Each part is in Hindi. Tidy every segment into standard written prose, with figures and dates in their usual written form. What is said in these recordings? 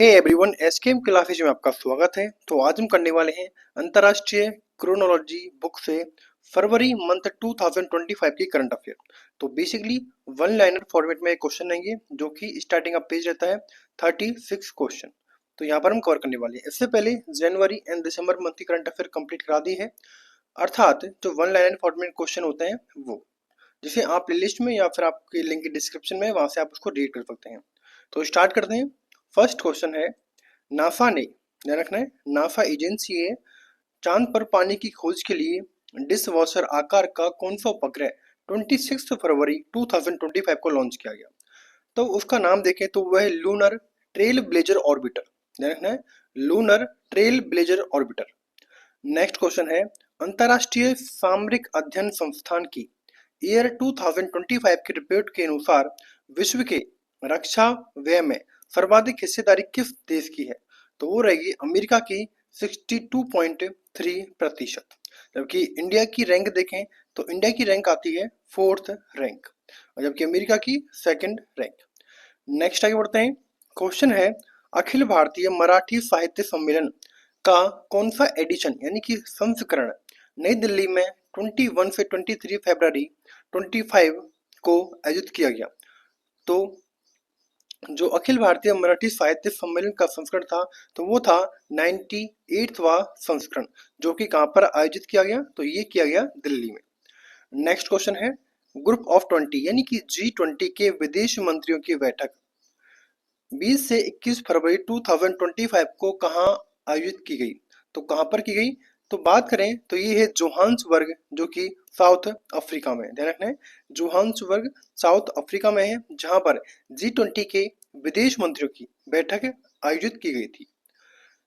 हे एवरीवन, एसकेएम क्लासेज में आपका स्वागत है। तो आज हम करने वाले हैं अंतर्राष्ट्रीय क्रोनोलॉजी बुक से फरवरी मंथ 2025 की करंट अफेयर। तो बेसिकली वन लाइनर फॉर्मेट में एक क्वेश्चन रहेंगे जो कि स्टार्टिंग का पेज रहता है 36 क्वेश्चन। तो यहाँ पर हम कवर करने वाले हैं। इससे पहले जनवरी एंड दिसंबर मंथ की करंट अफेयर कंप्लीट करा दी है, अर्थात जो वन लाइनर फॉर्मेट क्वेश्चन होते हैं वो, जिसे आप प्लेलिस्ट में या फिर आपके लिंक डिस्क्रिप्शन में वहां से आप उसको रीड कर सकते हैं। तो स्टार्ट करते हैं। फर्स्ट क्वेश्चन है, नासा ने, ध्यान रखना है, नासा एजेंसी है, चांद पर पानी की खोज के लिए डिश वॉशर आकार का कौन सा उपग्रह 26 फरवरी 2025 को लॉन्च किया गया। तो उसका नाम देखें तो वह है लूनर ट्रेल ब्लेजर ऑर्बिटर। ध्यान रखना है, lunar trail blazer orbiter. Next question है, अंतर्राष्ट्रीय सामरिक अध्ययन संस्थान की ईयर 2025 की रिपोर्ट के अनुसार विश्व के रक्षा व्यय में सर्वाधिक हिस्सेदारी किस देश की है। तो वो रहेगी अमेरिका की 62.3%, जबकि इंडिया की रैंक देखें तो इंडिया की रैंक आती है 4th रैंक, और जबकि अमेरिका की 2nd रैंक। नेक्स्ट आगे बढ़ते हैं। क्वेश्चन है, अखिल भारतीय मराठी साहित्य सम्मेलन का कौन सा एडिशन यानी कि संस्करण नई दिल्ली में 21 से 23 फरवरी 25 को आयोजित किया गया। तो जो अखिल भारतीय मराठी साहित्य सम्मेलन का संस्करण था तो वो था 98वां संस्करण, जो कि कहाँ पर आयोजित किया गया, तो ये किया गया दिल्ली में। नेक्स्ट क्वेश्चन है, ग्रुप ऑफ 20 यानी कि G20 के विदेश मंत्रियों की बैठक 20 से 21 फरवरी 2025 को कहाँ आयोजित की गई। तो कहाँ पर की गई, तो बात करें तो ये है जोहान्सबर्ग, जो कि साउथ अफ्रीका में है। ध्यान रखना है, जोहान्सबर्ग साउथ अफ्रीका में है, जहां पर G20 के विदेश मंत्रियों की बैठक आयोजित की गई थी।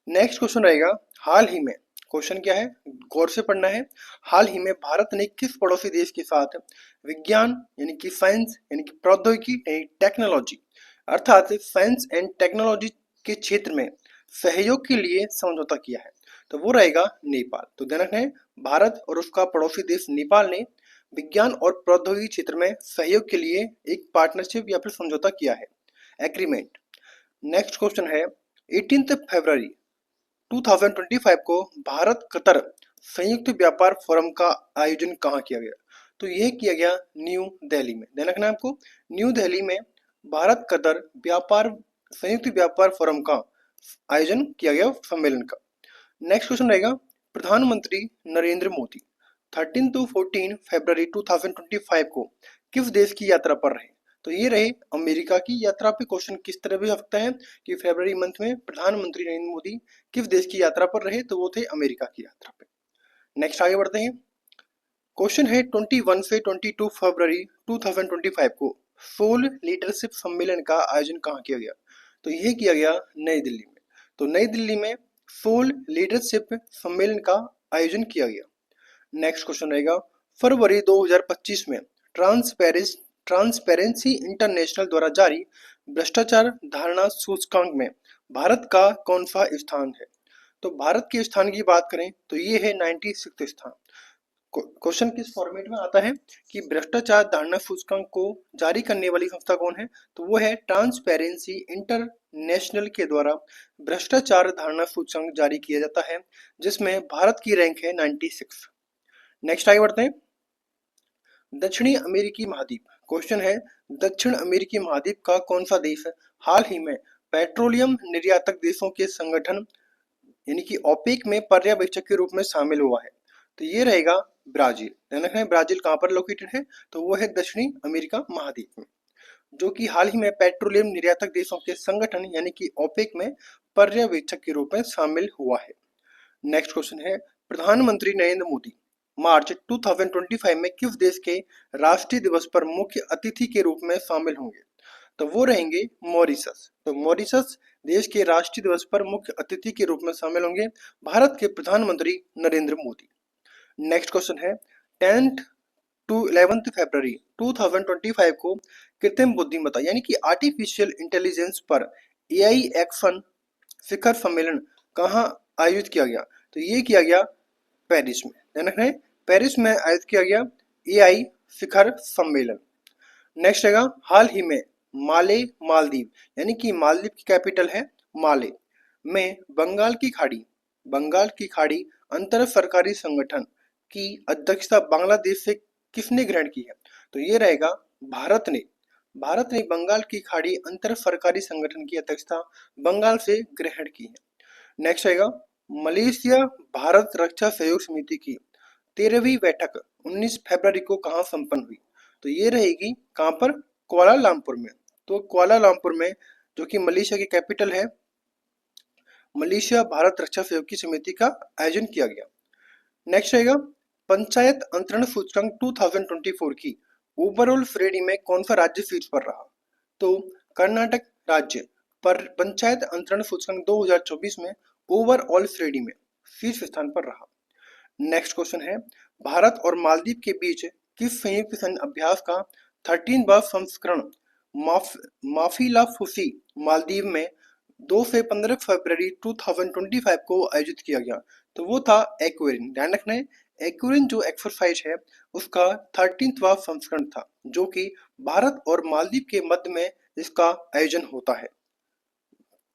नेक्स्ट क्वेश्चन रहेगा, हाल ही में, क्वेश्चन क्या है, गौर से पढ़ना है। हाल ही में भारत ने किस पड़ोसी देश के साथ विज्ञान यानी कि साइंस यानी कि प्रौद्योगिकी यानी टेक्नोलॉजी, अर्थात साइंस एंड टेक्नोलॉजी के क्षेत्र में सहयोग के लिए समझौता किया है। तो वो रहेगा नेपाल। तो ध्यान रखना है, भारत और उसका पड़ोसी देश नेपाल ने विज्ञान और प्रौद्योगिकी क्षेत्र में सहयोग के लिए एक पार्टनरशिप या फिर समझौता किया है, एग्रीमेंट। नेक्स्ट क्वेश्चन है, 18 फरवरी 2025 को भारत कतर संयुक्त व्यापार फोरम का आयोजन कहाँ किया गया। तो यह किया गया न्यू दिल्ली में। ध्यान रखना है आपको, न्यू दिल्ली में भारत कतर व्यापार संयुक्त व्यापार फोरम का आयोजन किया गया, सम्मेलन का। नेक्स्ट क्वेश्चन रहेगा, प्रधानमंत्री नरेंद्र मोदी 13 to 14 फरवरी 2025 को किस देश की यात्रा पर रहे। तो ये रहे अमेरिका की यात्रा पे। क्वेश्चन किस तरह भी हो सकता है कि फरवरी मंथ में प्रधानमंत्री नरेंद्र मोदी किस देश की यात्रा पर रहे, तो वो थे अमेरिका की यात्रा पे। नेक्स्ट आगे बढ़ते हैं। क्वेश्चन है, 21 से 22 फरवरी 2025 को सोल लीडरशिप सम्मेलन का आयोजन कहाँ किया गया। तो यह किया गया नई दिल्ली में। तो नई दिल्ली में सोल लीडरशिप सम्मेलन का आयोजन किया गया। नेक्स्ट क्वेश्चन रहेगा, फरवरी 2025 में ट्रांसपेरेंसी इंटरनेशनल द्वारा जारी भ्रष्टाचार धारणा सूचकांक में भारत का कौन सा स्थान है। तो भारत के स्थान की बात करें तो ये है 96 स्थान। क्वेश्चन किस फॉर्मेट में आता है कि भ्रष्टाचार धारणा सूचकांक को जारी करने वाली संस्था कौन है, तो वो है ट्रांसपेरेंसी इंटरनेशनल के द्वारा भ्रष्टाचार धारणा सूचकांक जारी किया जाता है, जिसमें भारत की रैंक है 96। नेक्स्ट आगे बढ़ते हैं। दक्षिणी अमेरिकी महाद्वीप, क्वेश्चन है, दक्षिण अमेरिकी महाद्वीप का कौन सा देश हाल ही में पेट्रोलियम निर्यातक देशों के संगठन यानी कि ओपेक में पर्यवेक्षक के रूप में शामिल हुआ है। तो ये रहेगा ब्राजील। ध्यान रखना है, ब्राजील कहाँ पर लोकेटेड है, तो वो है दक्षिणी अमेरिका महाद्वीप में, जो कि हाल ही में पेट्रोलियम निर्यातक देशों के संगठन यानी कि ओपेक में पर्यवेक्षक के रूप में शामिल हुआ है। नेक्स्ट क्वेश्चन है, प्रधानमंत्री नरेंद्र मोदी मार्च 2025 में किस देश के राष्ट्रीय दिवस पर मुख्य अतिथि के रूप में शामिल होंगे। तो वो रहेंगे मॉरिशस। तो मॉरिशस देश के राष्ट्रीय दिवस पर मुख्य अतिथि के रूप में शामिल होंगे भारत के प्रधानमंत्री नरेंद्र मोदी। नेक्स्ट क्वेश्चन है, 10th to 11th फरवरी 2025 को कृत्रिम बुद्धिमत्ता यानी कि आर्टिफिशियल इंटेलिजेंस पर एआई एक्शन शिखर सम्मेलन कहाँ आयोजित किया गया। तो ये किया गया पेरिस में। ध्यान रखना है, पेरिस में आयोजित किया गया एआई शिखर सम्मेलन। नेक्स्ट रहेगा, हाल ही में मालदीव यानी कि मालदीव की कैपिटल है माले में बंगाल की खाड़ी अंतर सरकारी संगठन की अध्यक्षता बांग्लादेश से किसने ग्रहण की है? तो ये रहेगा भारत ने बंगाल की खाड़ी अंतर सरकारी संगठन की अध्यक्षता बंगाल से ग्रहण की है। नेक्स्ट आएगा मलेशिया भारत रक्षा सहयोग समिति की 13वीं बैठक 19 फरवरी को कहाँ संपन्न हुई? तो ये रहेगी कहाँ पर? कुआलालंपुर में। तो कुआलालंपुर में, जो कि मलेशिया की कैपिटल है, मलेशिया भारत रक्षा सहयोग की समिति का आयोजन किया गया। नेक्स्ट रहेगा पंचायत अंतरण सूचकांक 2024 की ओवरऑल श्रेणी में कौन सा राज्य शीर्ष पर रहा? तो कर्नाटक राज्य पर पंचायत अंतरण सूचकांक 2024 में ओवरऑल श्रेणी में शीर्ष स्थान पर रहा। नेक्स्ट क्वेश्चन है भारत और मालदीव के बीच किस संयुक्त सैन्य अभ्यास का 13वां संस्करण माफिलाफुसी मालदीव में 2 से 15 फरवरी 2025 को आयोजित किया गया? तो वो था एक्वेरिन। ध्यान रखना है, एक्वेरिन जो एक्सरसाइज है उसका 13वां संस्करण था, जो कि भारत और मालदीव के मध्य में इसका आयोजन होता है।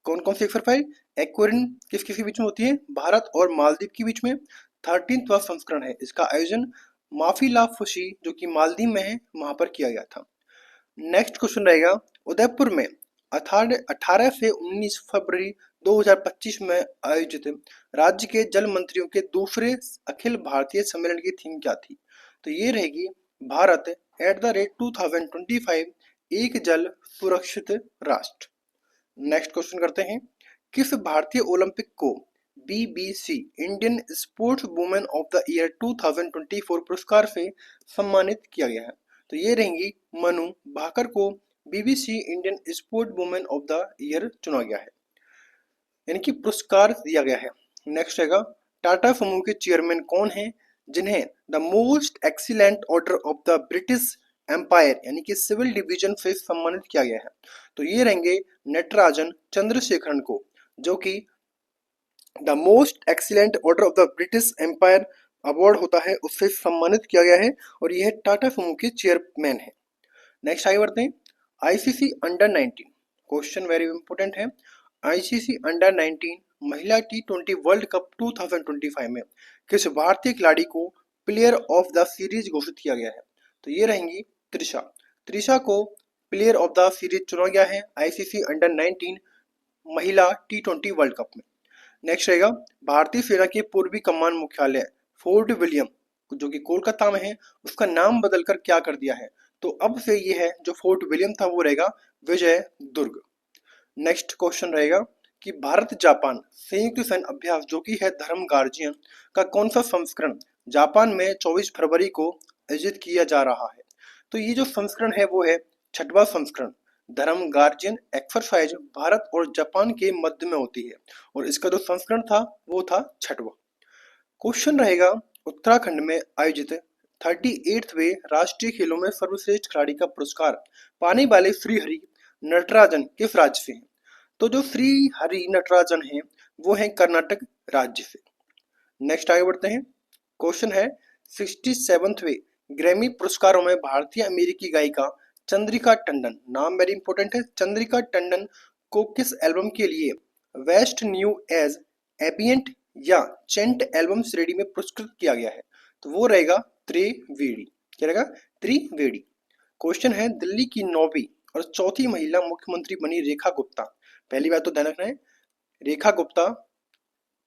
कौन कौन सी एक्सरसाइज? एक्वेरिन किस किस के बीच में होती है? भारत और मालदीव के बीच में। 13वां संस्करण है, इसका आयोजन माफिलाफुसी जो कि मालदीव में है वहां पर किया गया था। नेक्स्ट क्वेश्चन रहेगा उदयपुर में 18 से 19 फरवरी 2025 में आयोजित राज्य के जल मंत्रियों के दूसरे अखिल भारतीय सम्मेलन की थीम क्या थी? तो ये रहेगी भारत @2025 एक जल सुरक्षित राष्ट्र। नेक्स्ट क्वेश्चन करते हैं किस भारतीय ओलंपिक को BBC Indian sports woman of the year 2024 पुरस्कार से सम्मानित किया गया है? तो ये रहेंगी मनु भाकर को BBC Indian sport women of the year चुना गया है, यानी कि पुरस्कार दिया गया है। नेक्स्ट रहेगा टाटा समूह के चेयरमैन कौन हैं जिन्हें the most excellent order of the British Empire यानी कि सिविल डिवीजन से सम्मानित किया गया है? तो ये रहेंगे नटराजन चंद्रशेखरन को, जो कि the most excellent order of the British Empire award होता है उससे सम्मानित किया गया है, और यह टाटा समूह के चेयरमैन है। नेक्स्ट आगे बढ़ते हैं ICC under 19। Question very important है। आईसीसी अंडर 19 महिला T20 वर्ल्ड कप 2025 में किस भारतीय खिलाड़ी को प्लेयर ऑफ द सीरीज घोषित किया गया है? तो ये रहेंगी त्रिशा को प्लेयर ऑफ द सीरीज चुना गया है आईसीसी अंडर 19 महिला T20 वर्ल्ड कप में। नेक्स्ट रहेगा भारतीय सेना के पूर्वी कमान मुख्यालय फोर्ट विलियम जो कि कोलकाता में है, उसका नाम बदलकर क्या कर दिया है? तो अब से ये है जो फोर्ट विलियम था वो रहेगा विजय दुर्ग। नेक्स्ट क्वेश्चन रहेगा कि भारत जापान संयुक्त सैन्य अभ्यास जो कि है धर्म गार्जियन का कौन सा संस्करण जापान में 24 फरवरी को आयोजित किया जा रहा है? तो ये जो संस्करण है वो है 6वां संस्करण। धर्म गार्जियन एक्सरसाइज भारत और जापान के मध्य में होती है, और इसका जो संस्करण था वो था 6वां। क्वेश्चन रहेगा उत्तराखंड में आयोजित 38वें राष्ट्रीय खेलों में सर्वश्रेष्ठ खिलाड़ी का पुरस्कार पाने वाले श्रीहरि नटराजन किस राज्य से हैं? तो जो श्रीहरि नटराजन हैं वो हैं कर्नाटक राज्य से। नेक्स्ट आगे बढ़ते हैं। क्वेश्चन है 67वें ग्रैमी पुरस्कारों में भारतीय अमेरिकी गायिका चंद्रिका टंडन, नाम वेरी इंपॉर्टेंट है, चंद्रिका टंडन को किस एल्बम के लिए वेस्ट न्यू एज एबियंट या चेंट एल्बम श्रेणी में पुरस्कृत किया गया है? तो वो रहेगा त्रिवेणी। क्या रहेगा? त्रिवेणी। क्वेश्चन है दिल्ली की 9वीं और चौथी महिला मुख्यमंत्री बनी रेखा गुप्ता। पहली बात तो ध्यान रखना है, रेखा गुप्ता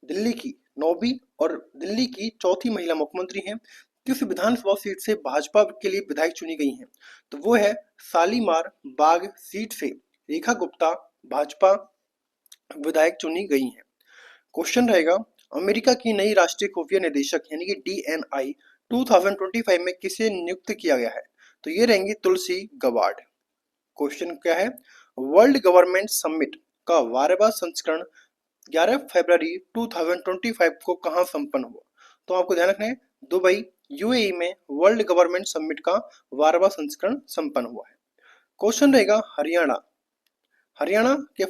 दिल्ली की 9वीं और दिल्ली की चौथी महिला मुख्यमंत्री हैं। किस विधानसभा सीट से भाजपा के लिए विधायक चुनी गई हैं? तो वो है शालीमार बाग सीट से रेखा गुप्ता भाजपा विधायक चुनी गई हैं। क्वेश्चन रहेगा अमेरिका की नई राष्ट्रीय खुफिया निदेशक यानी कि DNI 2025 में किसे नियुक्त किया गया है? तो ये रहेंगी तुलसी गबार्ड। क्वेश्चन क्या है वर्ल्ड गवर्नमेंट समिट का 12वां संस्करण 11 फरवरी 2025 को कहां संपन्न हुआ? तो आपको ध्यान रखना है दुबई UAE में वर्ल्ड गवर्नमेंट समिट का 12वां संस्करण संपन्न हुआ है। क्वेश्चन रहेगा हरियाणा के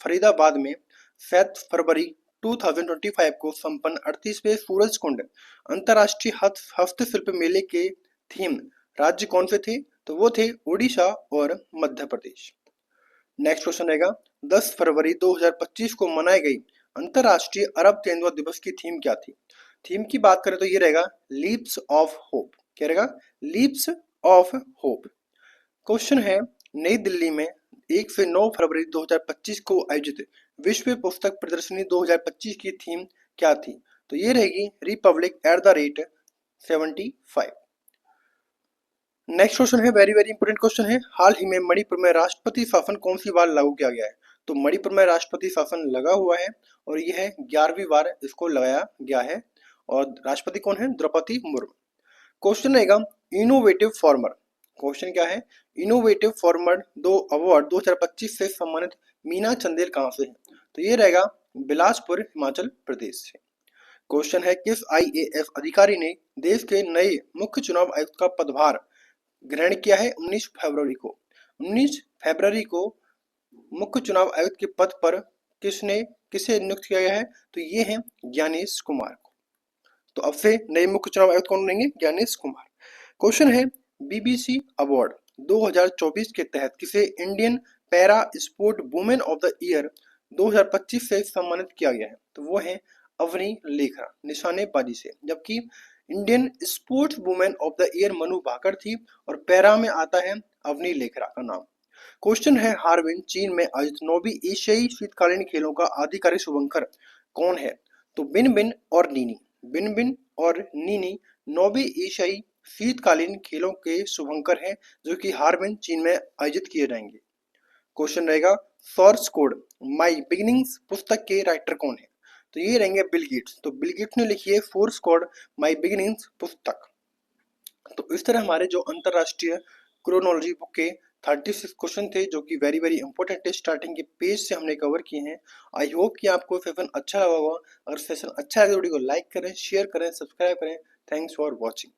फरीदाबाद में 7 फरवरी 2025 को संपन्न 38वें सूरज कुंड अंतरराष्ट्रीय हस्तशिल्प मेले के थीम राज्य कौन से थे? तो वो थे उड़ीसा और मध्य प्रदेश। नेक्स्ट क्वेश्चन रहेगा 10 फरवरी 2025 को मनाई गई अंतर्राष्ट्रीय अरब तेंदुआ दिवस की थीम क्या थी? थीम की बात करें तो ये रहेगा लीप्स ऑफ होप। क्या रहेगा? Leaps of hope. क्वेश्चन है, नई दिल्ली में 1 से 9 फरवरी 2025 को आयोजित विश्व पुस्तक प्रदर्शनी 2025 की थीम क्या थी? तो ये रहेगी Republic at the rate 75। Next question है, वेरी वेरी इंपोर्टेंट क्वेश्चन है, हाल ही में मणिपुर में राष्ट्रपति शासन कौन सी बार लागू किया गया है? तो मणिपुर में राष्ट्रपति शासन लगा हुआ है और यह है 11वीं बार इसको लगाया गया है और राष्ट्रपति कौन है? द्रौपदी मुर्मू। क्वेश्चन रहेगा इनोवेटिव फार्मर। क्वेश्चन क्या है? इनोवेटिव फार्मर 2025 से सम्मानित मीना चंदेल कहाँ से है? तो ये रहेगा बिलासपुर हिमाचल प्रदेश से। क्वेश्चन है, किस आईएएस अधिकारी ने देश के नए मुख्य चुनाव आयुक्त का पदभार ग्रहण किया है 19 फरवरी को? 19 फरवरी को मुख्य चुनाव आयुक्त के पद पर किसे नियुक्त किया गया है? तो ये है ज्ञानेश कुमार को। तो अब से नए मुख्य चुनाव आयुक्त कौन बनेंगे? ज्ञानेश कुमार। क्वेश्चन है, बीबीसी अवार्ड 2024 के तहत किसे Indian para sport women of the year 2025 से सम्मानित किया गया है? तो वो है अवनी लेखरा निशानेबाजी से, जबकि Indian sports woman of the year Manu Bhaker थी और पैरा में आता है अवनी लेखरा का नाम। क्वेश्चन है, हार्बिन चीन में आयोजित 9वीं एशियाई शीतकालीन खेलों का आधिकारिक शुभंकर कौन है? तो बिन और नीनी। बिन और नीनी 9वीं एशियाई शीतकालीन खेलों के शुभंकर हैं जो कि हार्बिन चीन में आयोजित किए जाएंगे। क्वेश्चन रहेगा, सोर्स कोड माई बिगिनिंग्स पुस्तक के राइटर कौन है? तो ये रहेंगे बिल गेट्स। तो बिल गेट्स ने लिखी है सोर्स कोड माई बिगिनिंग्स पुस्तक। तो इस तरह हमारे जो अंतरराष्ट्रीय क्रोनोलॉजी बुक के 36 क्वेश्चन थे जो कि वेरी वेरी इंपॉर्टेंट है, स्टार्टिंग के पेज से हमने कवर किए हैं। आई होप कि आपको सेशन अच्छा लगा होगा। अगर सेशन अच्छा लगे तो वीडियो को लाइक करें, शेयर करें, सब्सक्राइब करें। Thanks for watching.